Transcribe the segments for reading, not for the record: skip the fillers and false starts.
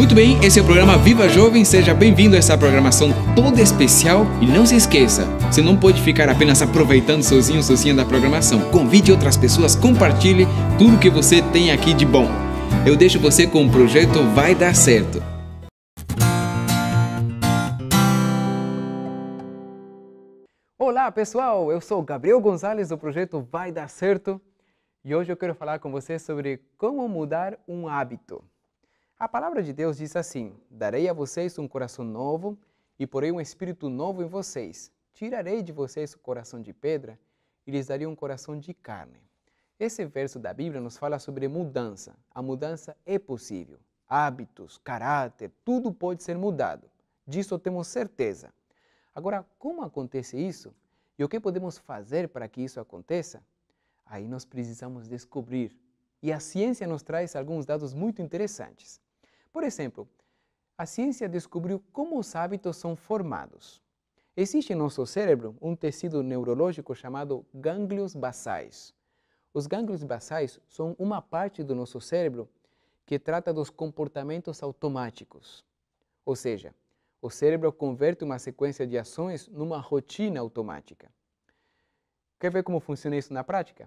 Muito bem, esse é o programa Viva Jovem, seja bem-vindo a essa programação toda especial e não se esqueça, você não pode ficar apenas aproveitando sozinha da programação. Convide outras pessoas, compartilhe tudo que você tem aqui de bom. Eu deixo você com o projeto Vai Dar Certo. Olá pessoal, eu sou Gabriel Gonzalez do projeto Vai Dar Certo e hoje eu quero falar com você sobre como mudar um hábito. A palavra de Deus diz assim: darei a vocês um coração novo e porei um espírito novo em vocês. Tirarei de vocês o coração de pedra e lhes darei um coração de carne. Esse verso da Bíblia nos fala sobre mudança. A mudança é possível. Hábitos, caráter, tudo pode ser mudado. Disso temos certeza. Agora, como acontece isso? E o que podemos fazer para que isso aconteça? Aí nós precisamos descobrir. E a ciência nos traz alguns dados muito interessantes. Por exemplo, a ciência descobriu como os hábitos são formados. Existe em nosso cérebro um tecido neurológico chamado gânglios basais. Os gânglios basais são uma parte do nosso cérebro que trata dos comportamentos automáticos. Ou seja, o cérebro converte uma sequência de ações numa rotina automática. Quer ver como funciona isso na prática?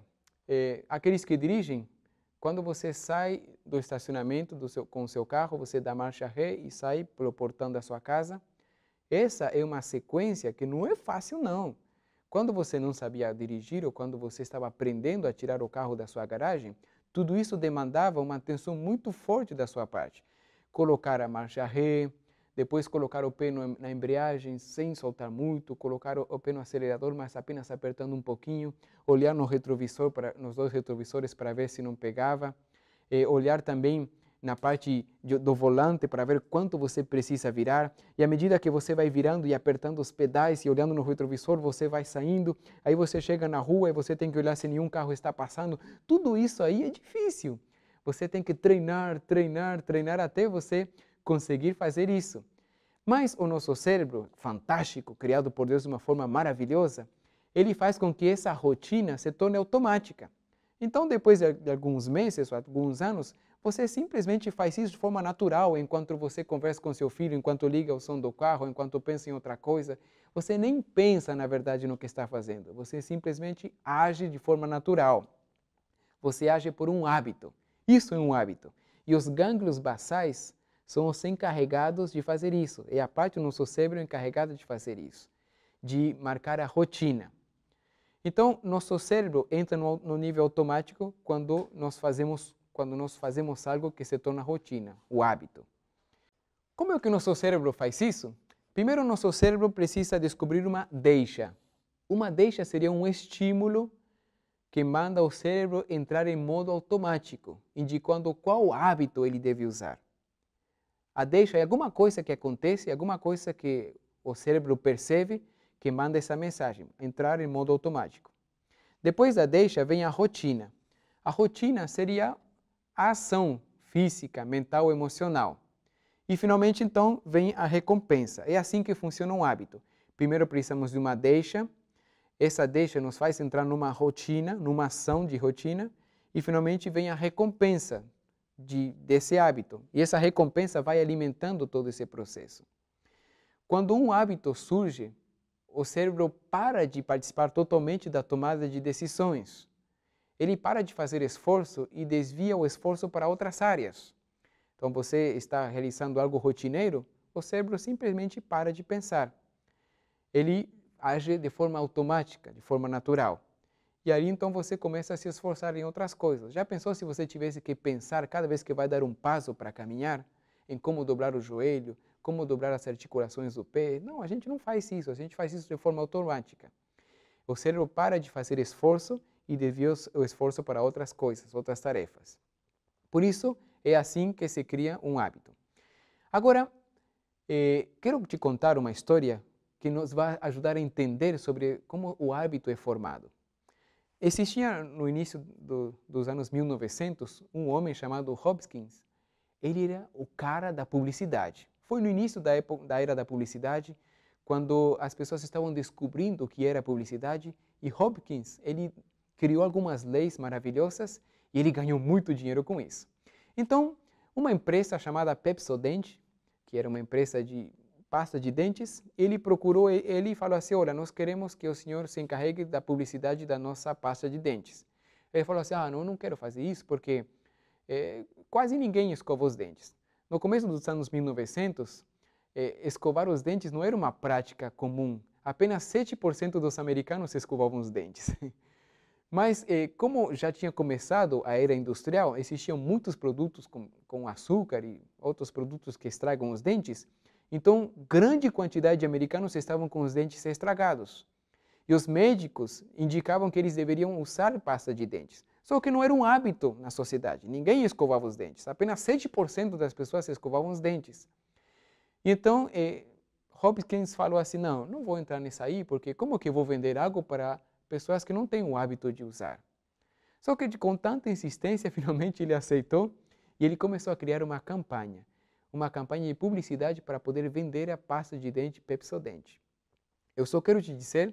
Aqueles que dirigem, quando você sai do estacionamento com o seu carro, você dá marcha ré e sai pelo portão da sua casa. Essa é uma sequência que não é fácil, não. Quando você não sabia dirigir ou quando você estava aprendendo a tirar o carro da sua garagem, tudo isso demandava uma atenção muito forte da sua parte. Colocar a marcha ré, depois colocar o pé na embreagem sem soltar muito, colocar o pé no acelerador, mas apenas apertando um pouquinho, olhar no retrovisor, nos dois retrovisores para ver se não pegava, olhar também na parte do volante para ver quanto você precisa virar, e à medida que você vai virando e apertando os pedais e olhando no retrovisor, você vai saindo, aí você chega na rua e você tem que olhar se nenhum carro está passando. Tudo isso aí é difícil. Você tem que treinar até você conseguir fazer isso. Mas o nosso cérebro, fantástico, criado por Deus de uma forma maravilhosa, ele faz com que essa rotina se torne automática. Então, depois de alguns meses ou alguns anos, você simplesmente faz isso de forma natural, enquanto você conversa com seu filho, enquanto liga o som do carro, enquanto pensa em outra coisa. Você nem pensa, na verdade, no que está fazendo. Você simplesmente age de forma natural. Você age por um hábito. Isso é um hábito. E os gânglios basais são os encarregados de fazer isso. É a parte do nosso cérebro encarregada de fazer isso, de marcar a rotina. Então, nosso cérebro entra no nível automático quando nós fazemos algo que se torna rotina, o hábito. Como é que o nosso cérebro faz isso? Primeiro, nosso cérebro precisa descobrir uma deixa. Uma deixa seria um estímulo que manda o cérebro entrar em modo automático, indicando qual hábito ele deve usar. A deixa é alguma coisa que acontece, alguma coisa que o cérebro percebe que manda essa mensagem, entrar em modo automático. Depois da deixa vem a rotina. A rotina seria a ação física, mental, emocional. E finalmente então vem a recompensa. É assim que funciona um hábito. Primeiro precisamos de uma deixa. Essa deixa nos faz entrar numa rotina, numa ação de rotina. E finalmente vem a recompensa desse hábito. E essa recompensa vai alimentando todo esse processo. Quando um hábito surge, o cérebro para de participar totalmente da tomada de decisões. Ele para de fazer esforço e desvia o esforço para outras áreas. Então você está realizando algo rotineiro, o cérebro simplesmente para de pensar. Ele age de forma automática, de forma natural. E aí então você começa a se esforçar em outras coisas. Já pensou se você tivesse que pensar cada vez que vai dar um passo para caminhar, em como dobrar o joelho, como dobrar as articulações do pé? Não, a gente não faz isso, a gente faz isso de forma automática. O cérebro para de fazer esforço e desvia o esforço para outras coisas, outras tarefas. Por isso, é assim que se cria um hábito. Agora, quero te contar uma história que nos vai ajudar a entender sobre como o hábito é formado. Existia no início dos anos 1900 um homem chamado Hopkins. Ele era o cara da publicidade. Foi no início da era da publicidade, quando as pessoas estavam descobrindo o que era publicidade, e Hopkins, ele criou algumas leis maravilhosas e ele ganhou muito dinheiro com isso. Então, Uma empresa chamada Pepsodent, que era uma empresa de pasta de dentes, ele procurou ele e falou assim, olha, nós queremos que o senhor se encarregue da publicidade da nossa pasta de dentes. Ele falou assim, não quero fazer isso porque quase ninguém escova os dentes. No começo dos anos 1900, escovar os dentes não era uma prática comum. Apenas 7% dos americanos escovavam os dentes. Mas, como já tinha começado a era industrial, existiam muitos produtos com açúcar e outros produtos que estragam os dentes. Então, grande quantidade de americanos estavam com os dentes estragados. E os médicos indicavam que eles deveriam usar pasta de dentes. Só que não era um hábito na sociedade. Ninguém escovava os dentes. Apenas 7% das pessoas escovavam os dentes. Então, Hopkins falou assim, não vou entrar nisso aí, porque como que eu vou vender algo para pessoas que não têm o hábito de usar? Só que com tanta insistência, finalmente ele aceitou e ele começou a criar uma campanha de publicidade para poder vender a pasta de dente Pepsodent. Eu só quero te dizer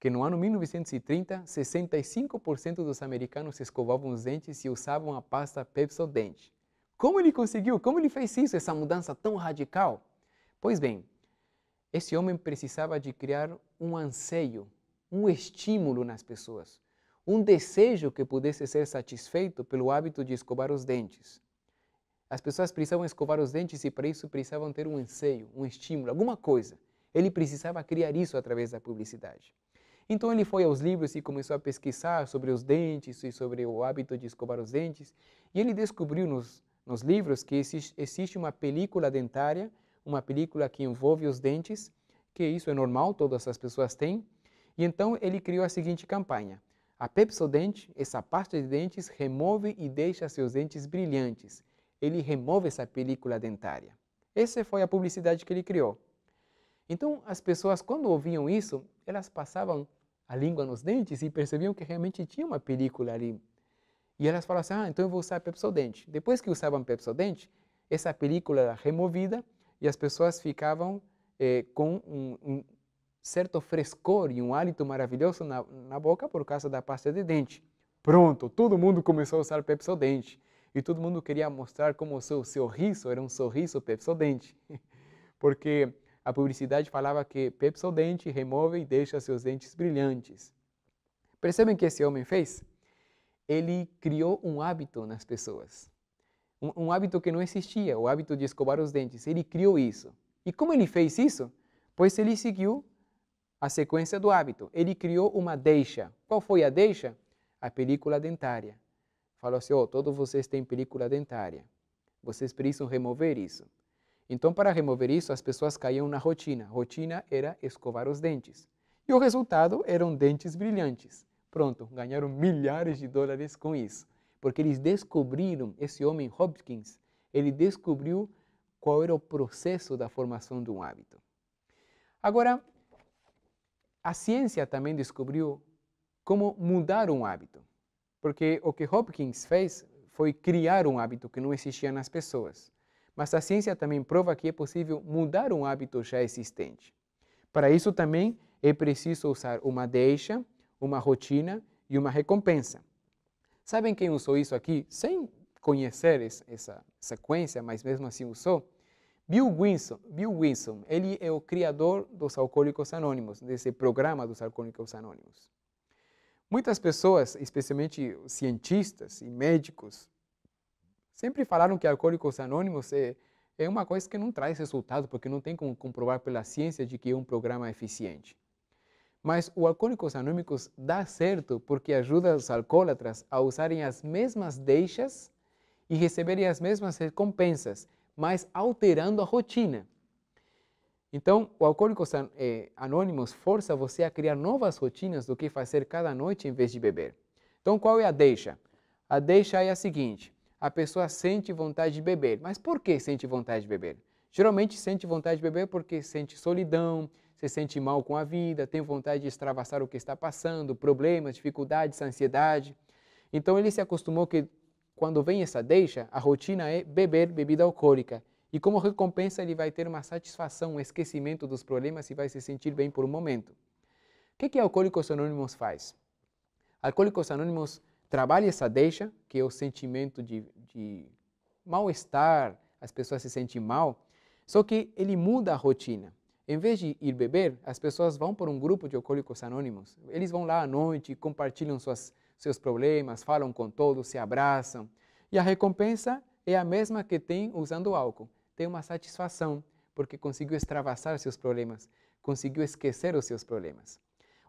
que no ano 1930, 65% dos americanos escovavam os dentes e usavam a pasta Pepsodent. Como ele conseguiu? Como ele fez isso, essa mudança tão radical? Pois bem, esse homem precisava de criar um anseio, um estímulo nas pessoas, um desejo que pudesse ser satisfeito pelo hábito de escovar os dentes. As pessoas precisavam escovar os dentes e para isso precisavam ter um anseio, um estímulo, alguma coisa. Ele precisava criar isso através da publicidade. Então ele foi aos livros e começou a pesquisar sobre os dentes e sobre o hábito de escovar os dentes. E ele descobriu nos livros que existe uma película dentária, uma película que envolve os dentes, que isso é normal, todas as pessoas têm. E então ele criou a seguinte campanha. A Pepsodent, essa pasta de dentes, remove e deixa seus dentes brilhantes. Ele remove essa película dentária. Essa foi a publicidade que ele criou. Então, as pessoas, quando ouviam isso, elas passavam a língua nos dentes e percebiam que realmente tinha uma película ali. E elas falavam assim, então eu vou usar Pepsodent. Depois que usavam Pepsodent, essa película era removida e as pessoas ficavam com um certo frescor e um hálito maravilhoso na boca por causa da pasta de dente. Pronto, todo mundo começou a usar Pepsodent. E todo mundo queria mostrar como o seu sorriso era um sorriso Pepsodent. Porque a publicidade falava que Pepsodent remove e deixa seus dentes brilhantes. Percebem o que esse homem fez? Ele criou um hábito nas pessoas. Um hábito que não existia, o hábito de escovar os dentes. Ele criou isso. E como ele fez isso? Pois ele seguiu a sequência do hábito. Ele criou uma deixa. Qual foi a deixa? A película dentária. Falou assim, todos vocês têm película dentária. Vocês precisam remover isso. Então, para remover isso, as pessoas caíam na rotina. A rotina era escovar os dentes. E o resultado eram dentes brilhantes. Pronto, ganharam milhares de dólares com isso. Porque eles descobriram, esse homem Hopkins, ele descobriu qual era o processo da formação de um hábito. Agora, a ciência também descobriu como mudar um hábito. Porque o que Hopkins fez foi criar um hábito que não existia nas pessoas. Mas a ciência também prova que é possível mudar um hábito já existente. Para isso também é preciso usar uma deixa, uma rotina e uma recompensa. Sabem quem usou isso aqui? Sem conhecer essa sequência, mas mesmo assim usou? Bill Wilson, ele é o criador dos Alcoólicos Anônimos, desse programa dos Alcoólicos Anônimos. Muitas pessoas, especialmente cientistas e médicos, sempre falaram que Alcoólicos Anônimos é uma coisa que não traz resultado, porque não tem como comprovar pela ciência de que é um programa eficiente. Mas o Alcoólicos Anônimos dá certo porque ajuda os alcoólatras a usarem as mesmas deixas e receberem as mesmas recompensas, mas alterando a rotina. Então, o Alcoólicos Anônimos força você a criar novas rotinas do que fazer cada noite em vez de beber. Então, qual é a deixa? A deixa é a seguinte, a pessoa sente vontade de beber. Mas por que sente vontade de beber? Geralmente sente vontade de beber porque sente solidão, se sente mal com a vida, tem vontade de extravasar o que está passando, problemas, dificuldades, ansiedade. Então, ele se acostumou que quando vem essa deixa, a rotina é beber bebida alcoólica. E como recompensa ele vai ter uma satisfação, um esquecimento dos problemas e vai se sentir bem por um momento. O que Alcoólicos Anônimos faz? Alcoólicos Anônimos trabalha essa deixa, que é o sentimento de mal-estar, as pessoas se sentem mal, só que ele muda a rotina. Em vez de ir beber, as pessoas vão para um grupo de alcoólicos anônimos. Eles vão lá à noite, compartilham seus problemas, falam com todos, se abraçam. E a recompensa é a mesma que tem usando álcool. Tem uma satisfação, porque conseguiu extravasar seus problemas, conseguiu esquecer os seus problemas.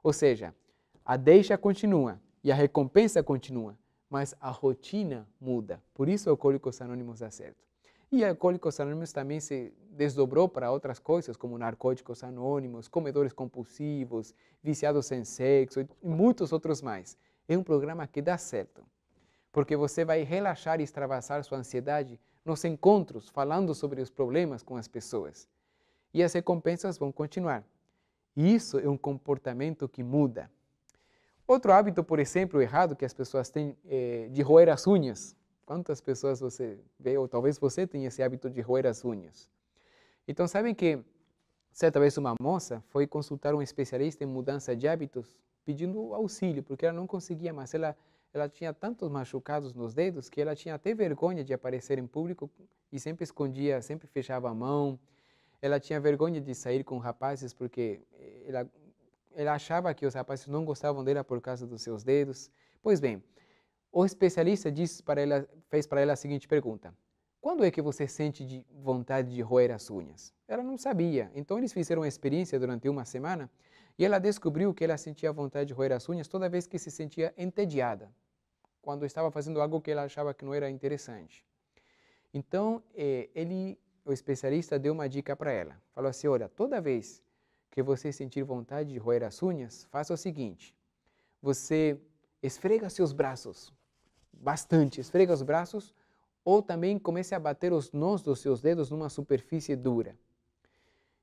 Ou seja, a deixa continua e a recompensa continua, mas a rotina muda. Por isso, Alcoólicos Anônimos dá certo. E Alcoólicos Anônimos também se desdobrou para outras coisas, como Narcóticos Anônimos, comedores compulsivos, viciados em sexo e muitos outros mais. É um programa que dá certo, porque você vai relaxar e extravasar sua ansiedade nos encontros, falando sobre os problemas com as pessoas. E as recompensas vão continuar. E isso é um comportamento que muda. Outro hábito, por exemplo, errado que as pessoas têm é de roer as unhas. Quantas pessoas você vê, ou talvez você tenha esse hábito de roer as unhas. Então, sabem que certa vez uma moça foi consultar um especialista em mudança de hábitos pedindo auxílio, porque ela não conseguia mais. Ela tinha tantos machucados nos dedos que ela tinha até vergonha de aparecer em público e sempre escondia, sempre fechava a mão. Ela tinha vergonha de sair com rapazes porque ela achava que os rapazes não gostavam dela por causa dos seus dedos. Pois bem, o especialista fez para ela a seguinte pergunta: quando é que você sente vontade de roer as unhas? Ela não sabia. Então eles fizeram uma experiência durante uma semana e ela descobriu que ela sentia vontade de roer as unhas toda vez que se sentia entediada, quando estava fazendo algo que ela achava que não era interessante. Então o especialista deu uma dica para ela. Falou assim: olha, toda vez que você sentir vontade de roer as unhas, faça o seguinte: você esfrega seus braços, bastante, esfrega os braços, ou também comece a bater os nós dos seus dedos numa superfície dura.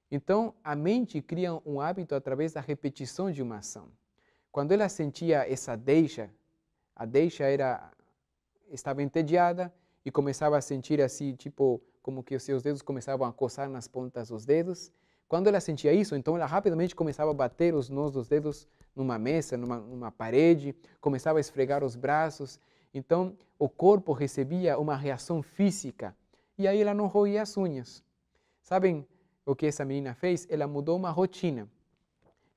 Então, a mente cria um hábito através da repetição de uma ação. Quando ela sentia essa deixa, a deixa estava entediada e começava a sentir assim, tipo, como que os seus dedos começavam a coçar nas pontas dos dedos. Quando ela sentia isso, então ela rapidamente começava a bater os nós dos dedos numa mesa, numa parede, começava a esfregar os braços. Então, o corpo recebia uma reação física e aí ela não roía as unhas. Sabem o que essa menina fez? Ela mudou uma rotina.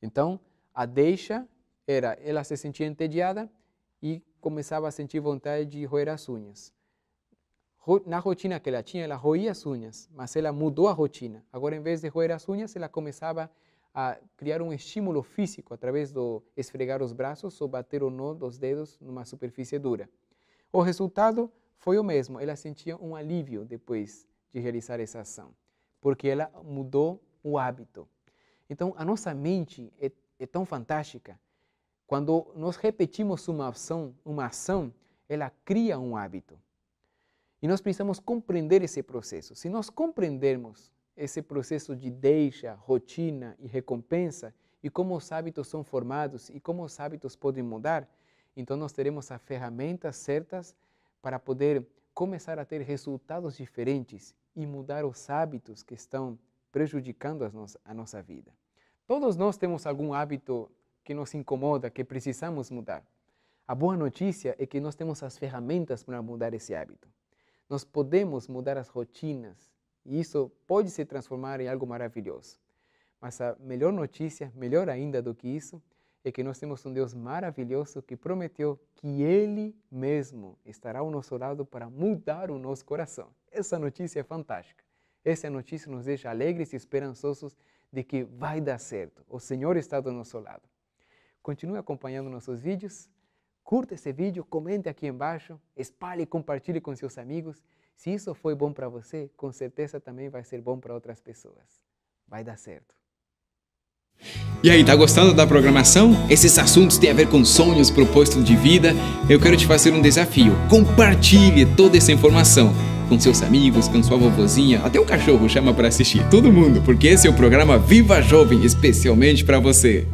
Então, a deixa era, ela se sentia entediada e começava a sentir vontade de roer as unhas. Na rotina que ela tinha, ela roía as unhas, mas ela mudou a rotina. Agora, em vez de roer as unhas, ela começava a criar um estímulo físico através do esfregar os braços ou bater o nó dos dedos numa superfície dura. O resultado foi o mesmo. Ela sentia um alívio depois de realizar essa ação, porque ela mudou o hábito. Então, a nossa mente é tão fantástica. Quando nós repetimos uma ação, ela cria um hábito. E nós precisamos compreender esse processo. Se nós compreendermos esse processo de deixa, rotina e recompensa, e como os hábitos são formados e como os hábitos podem mudar, então nós teremos as ferramentas certas para poder começar a ter resultados diferentes e mudar os hábitos que estão prejudicando a nossa vida. Todos nós temos algum hábito que nos incomoda, que precisamos mudar. A boa notícia é que nós temos as ferramentas para mudar esse hábito. Nós podemos mudar as rotinas e isso pode se transformar em algo maravilhoso. Mas a melhor notícia, melhor ainda do que isso, é que nós temos um Deus maravilhoso que prometeu que Ele mesmo estará ao nosso lado para mudar o nosso coração. Essa notícia é fantástica. Essa notícia nos deixa alegres e esperançosos de que vai dar certo. O Senhor está do nosso lado. Continue acompanhando nossos vídeos. Curta esse vídeo, comente aqui embaixo, espalhe e compartilhe com seus amigos. Se isso foi bom para você, com certeza também vai ser bom para outras pessoas. Vai dar certo. E aí, tá gostando da programação? Esses assuntos têm a ver com sonhos, propósito de vida. Eu quero te fazer um desafio. Compartilhe toda essa informação com seus amigos, com sua vovozinha, até o cachorro chama para assistir. Todo mundo, porque esse é o programa Viva Jovem, especialmente para você.